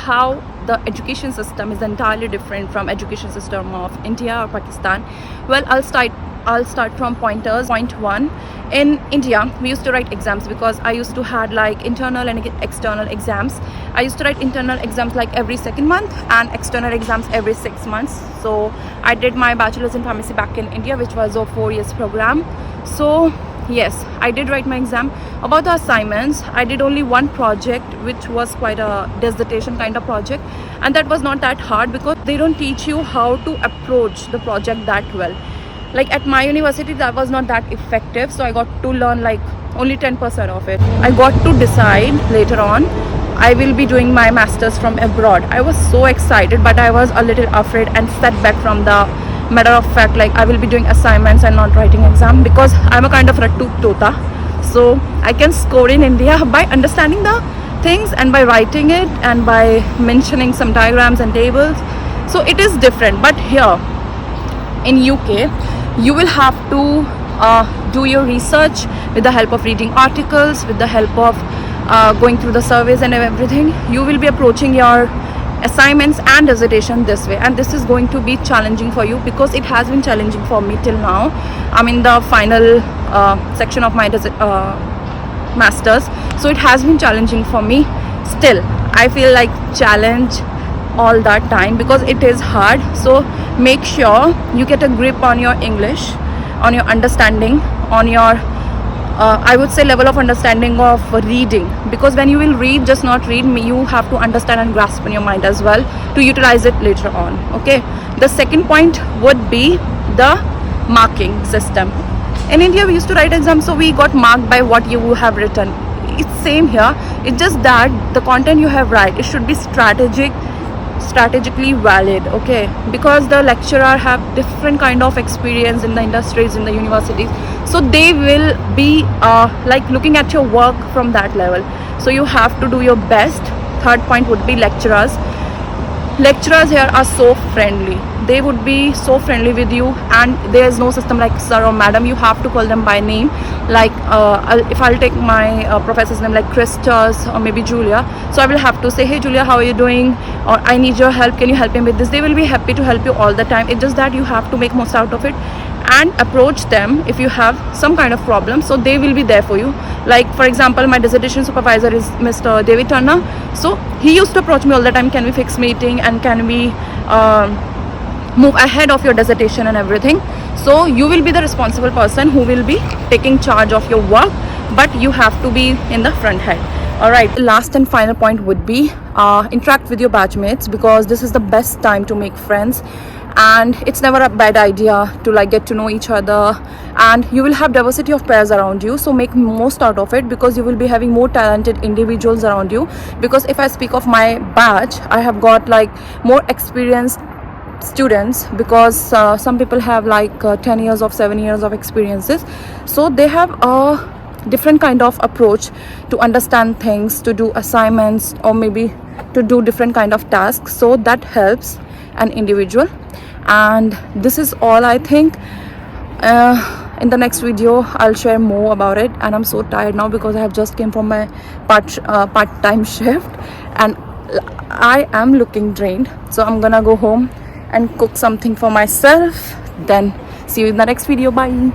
how the education system is entirely different from education system of India or Pakistan. Well, I'll start from pointers. Point one, in India we used to write exams, because I used to had like internal and external exams. I used to write internal exams like every second month and external exams every 6 months. So I did my bachelor's in pharmacy back in India, which was a 4 years program. So yes, I did write my exam. About the assignments, I did only one project, which was quite a dissertation kind of project, and that was not that hard because they don't teach you how to approach the project that well. Like at my university, that was not that effective, so I got to learn like only 10% of it. I got to decide later on I will be doing my masters from abroad. I was so excited, but I was a little afraid and set back from the matter of fact, like I will be doing assignments and not writing exam, because I'm a kind of rattu tota. So I can score in India by understanding the things and by writing it and by mentioning some diagrams and tables. So it is different. But here in UK, you will have to do your research with the help of reading articles, with the help of going through the surveys and everything. You will be approaching your assignments and dissertation this way, and this is going to be challenging for you, because it has been challenging for me till now. I'm in the final section of my masters, so it has been challenging for me. Still, I feel like challenge all that time because it is hard. So make sure you get a grip on your English, on your understanding, on your I would say level of understanding of reading, because when you will read, just not read, you have to understand and grasp in your mind as well to utilize it later on. Okay, the second point would be the marking system. In India, we used to write exams, so we got marked by what you have written. It's same here. It's just that the content you have write, it should be strategically valid. Okay, because the lecturer have different kind of experience in the industries, in the universities, so they will be like looking at your work from that level. So you have to do your best. Third point would be lecturers. Lecturers here are so friendly. They would be so friendly with you, and there is no system like sir or madam. You have to call them by name. Like if I'll take my professor's name like Christos or maybe Julia, so I will have to say, hey Julia, how are you doing, or I need your help, can you help me with this? They will be happy to help you all the time. It's just that you have to make most out of it and approach them if you have some kind of problem, so they will be there for you. Like for example, my dissertation supervisor is Mr. David Turner, so he used to approach me all the time, can we fix meeting and can we move ahead of your dissertation and everything. So you will be the responsible person who will be taking charge of your work, but you have to be in the front head. All right, the last and final point would be interact with your batchmates, because this is the best time to make friends, and it's never a bad idea to like get to know each other, and you will have diversity of pairs around you, so make most out of it, because you will be having more talented individuals around you. Because if I speak of my batch, I have got like more experienced students, because some people have like 10 years of 7 years of experiences, so they have a different kind of approach to understand things, to do assignments, or maybe to do different kind of tasks, so that helps an individual. And this is all I think. In the next video I'll share more about it, and I'm so tired now because I have just came from my part-time shift and I am looking drained, so I'm gonna go home and cook something for myself. Then see you in the next video. Bye.